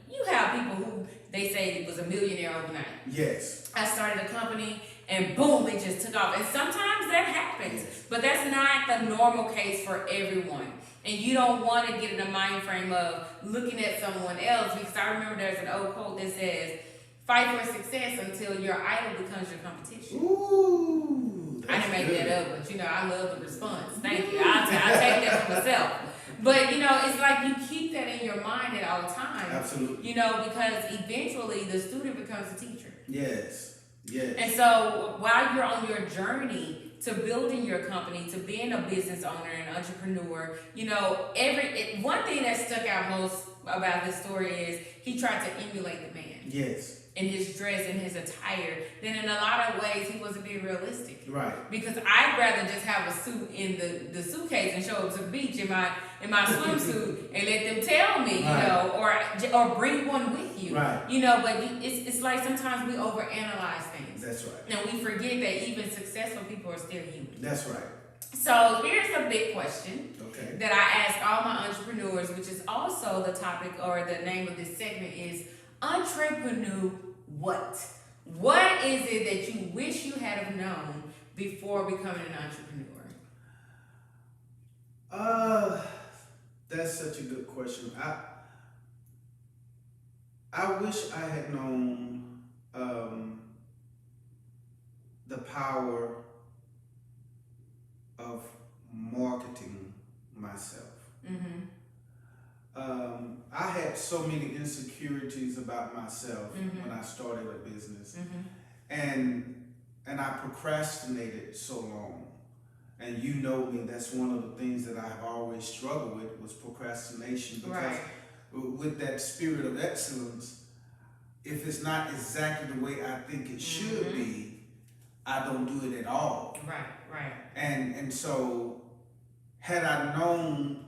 You have people who they say was a millionaire overnight. Yes. I started a company and boom, it just took off. And sometimes that happens, but that's not the normal case for everyone. And you don't want to get in the mind frame of looking at someone else, because I remember there's an old quote that says, "Fight for success until your idol becomes your competition." Ooh, I didn't make that up, but I love the response. Thank you. I take that for myself. But it's like you keep that in your mind at all times. Absolutely. Because eventually the student becomes a teacher. Yes. Yes. And so while you're on your journey to building your company, to being a business owner and entrepreneur, one thing that stuck out most about this story is he tried to emulate the man. Yes. In his dress, in his attire, then in a lot of ways he wasn't being realistic. Right. Because I'd rather just have a suit in the suitcase and show up to the beach in my swimsuit and let them tell me, right. or bring one with you. Right. But it's like sometimes we overanalyze things. That's right. And we forget that even successful people are still human. That's right. So here's a big question that I ask all my entrepreneurs, which is also the topic or the name of this segment is Entrepreneur What? What is it that you wish you had have known before becoming an entrepreneur? That's such a good question. I wish I had known the power of marketing myself. Mm-hmm. I had so many insecurities about myself mm-hmm. when I started a business, mm-hmm. and I procrastinated so long. And you know me, that's one of the things that I've always struggled with was procrastination, because right. with that spirit of excellence, if it's not exactly the way I think it should mm-hmm. be, I don't do it at all. Right. And so had I known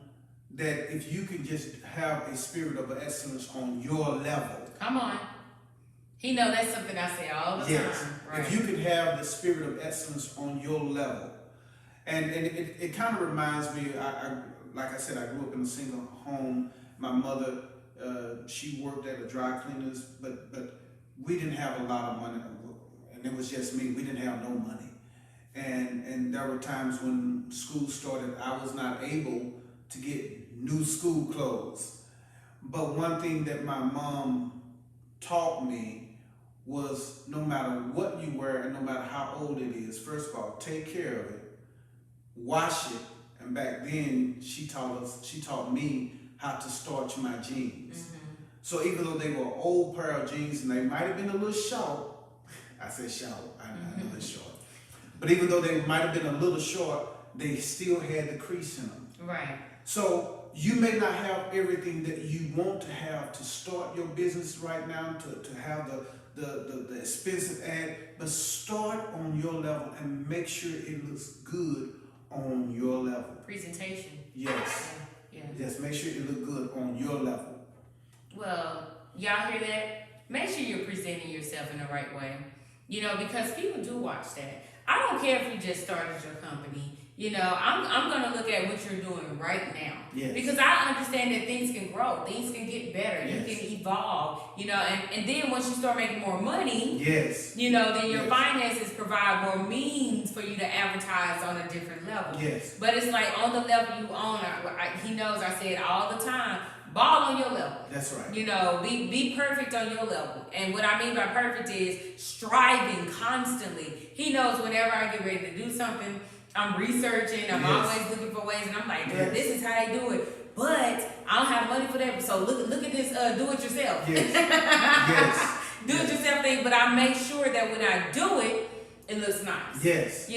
that if you can just have a spirit of excellence on your level. Come on. That's something I say all the yes. time. Right. If you could have the spirit of excellence on your level. And it kind of reminds me, like I said, I grew up in a single home. My mother, she worked at a dry cleaners, but we didn't have a lot of money. And it was just me. We didn't have no money. And there were times when school started, I was not able to get new school clothes. But one thing that my mom taught me was no matter what you wear and no matter how old it is, first of all, take care of it, wash it. And back then she taught me how to starch my jeans. Mm-hmm. So even though they were an old pair of jeans and they might have been a little short, I said short, I know it's short. But even though they might have been a little short, they still had the crease in them. Right. So you may not have everything that you want to have to start your business right now, to have the expensive ad, but start on your level and make sure it looks good on your level. Presentation. Yes. Yeah. Yes, make sure it looks good on your level. Well, y'all hear that? Make sure you're presenting yourself in the right way. Because people do watch that. I don't care if you just started your company. I'm going to look at what you're doing right now. Yes. Because I understand that things can grow. Things can get better. Yes. You can evolve. And then once you start making more money, yes. Then your finances provide more means for you to advertise on a different level. Yes. But it's like on the level you own, he knows I say it all the time, ball on your level. That's right. Be perfect on your level. And what I mean by perfect is striving constantly. He knows whenever I get ready to do something, I'm researching, I'm always looking for ways, and I'm like, this is how they do it. But I don't have money for that. So look at this do it yourself. Yes. Yes. Do it yourself thing, but I make sure that when I do it, it looks nice. Yes.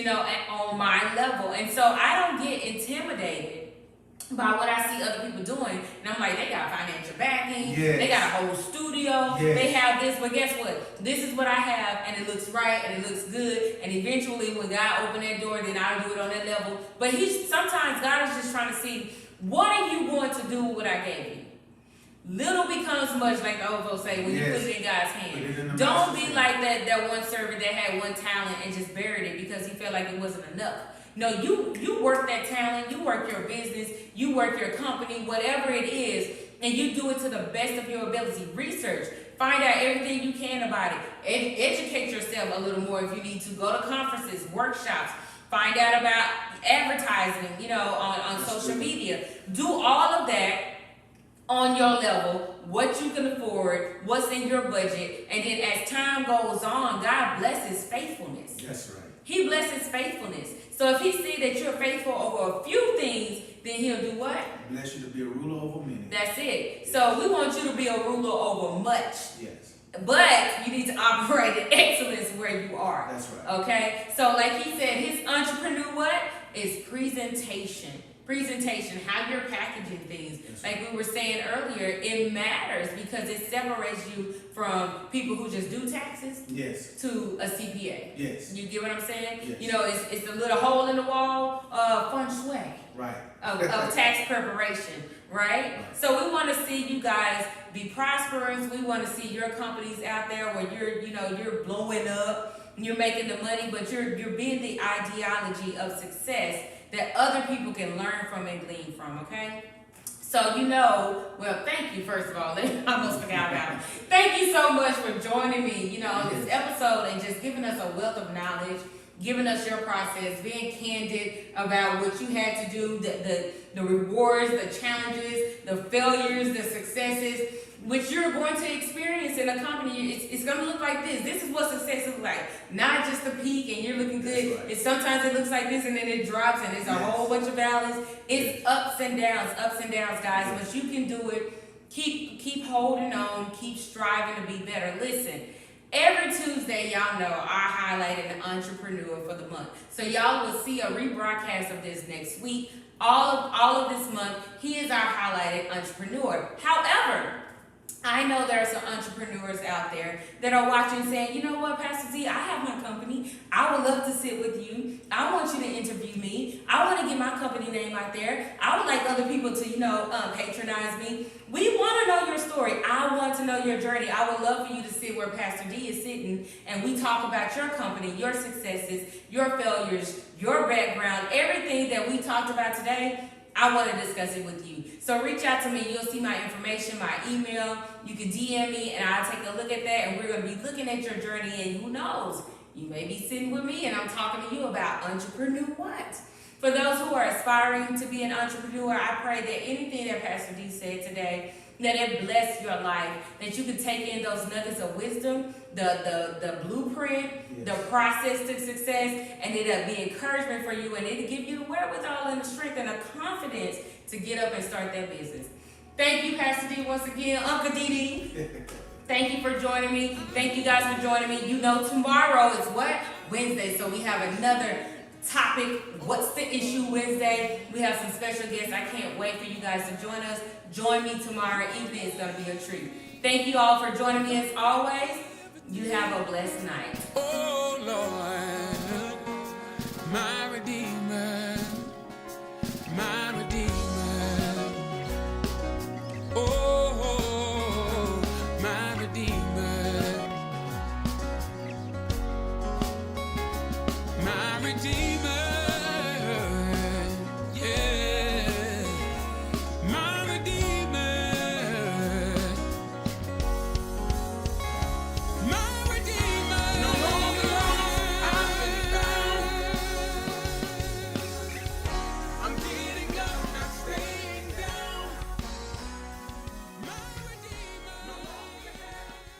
On my level. And so I don't get intimidated by what I see other people doing, and I'm like, they got financial backing, Yes. they got a whole studio, Yes. they have this, but guess what? This is what I have, and it looks right, and it looks good, and eventually when God opened that door, then I'll do it on that level. But sometimes God is just trying to see, what are you going to do with what I gave you? Little becomes much, like the old folks say, when you put it in God's hand. Don't be like that one servant that had one talent and just buried it because he felt like it wasn't enough. No, you work that talent, you work your business, you work your company, whatever it is, and you do it to the best of your ability. Research, find out everything you can about it. Educate yourself a little more if you need to. Go to conferences, workshops, find out about advertising, on social media. Do all of that on your level, what you can afford, what's in your budget, and then as time goes on, God blesses faithfulness. That's right. He blesses faithfulness. So if he sees that you're faithful over a few things, then he'll do what? Bless you to be a ruler over many. That's it. So we want you to be a ruler over much. Yes. But you need to operate in excellence where you are. That's right. Okay? So like he said, his entrepreneur what? Is presentation. Presentation, how you're packaging things. Yes. Like we were saying earlier, it matters because it separates you from people who just do taxes Yes. to a CPA. Yes. You get what I'm saying? Yes. It's a little hole in the wall of feng shui, Right. of tax preparation, right? So we want to see you guys be prosperous. We want to see your companies out there where you're blowing up, you're making the money, but you're being the ideology of success that other people can learn from and glean from, okay? So, thank you, first of all. I almost forgot about it. Thank you so much for joining me, on this episode and just giving us a wealth of knowledge, giving us your process, being candid about what you had to do, the rewards, the challenges, the failures, the successes, which you're going to experience in a company. It's going to look like this. This is what success looks like. Not just the peak and you're looking good. Right. Sometimes it looks like this and then it drops and it's a whole bunch of valleys. It's ups and downs, guys. But you can do it. Keep holding on. Keep striving to be better. Listen, every Tuesday, y'all know I highlighted an entrepreneur for the month. So y'all will see a rebroadcast of this next week. All of this month, he is our highlighted entrepreneur. However, I know there are some entrepreneurs out there that are watching saying, you know what, Pastor Z, I have my company. I would love to sit with you. I want you to interview me. I want to get my company name out there. I would like other people to, patronize me. We want to know your story. I want to know your journey. I would love for you to sit where Pastor D is sitting and we talk about your company, your successes, your failures, your background, everything that we talked about today. I want to discuss it with you. So reach out to me. You'll see my information, my email. You can DM me and I'll take a look at that. And we're going to be looking at your journey. And who knows, you may be sitting with me and I'm talking to you about Entrepreneur-What. For those who are aspiring to be an entrepreneur, I pray that anything that Pastor D said today, that it bless your life, that you can take in those nuggets of wisdom, the blueprint, the process to success, and it'll be encouragement for you, and it'll give you the wherewithal and the strength and the confidence to get up and start that business. Thank you, Pastor D, once again. Uncle Dee. Thank you for joining me. Thank you guys for joining me. Tomorrow is what? Wednesday. So we have another topic. What's the issue Wednesday? We have some special guests. I can't wait for you guys to join us. Join me tomorrow evening. It's going to be a treat. Thank you all for joining me as always. You have a blessed night. Oh, Lord.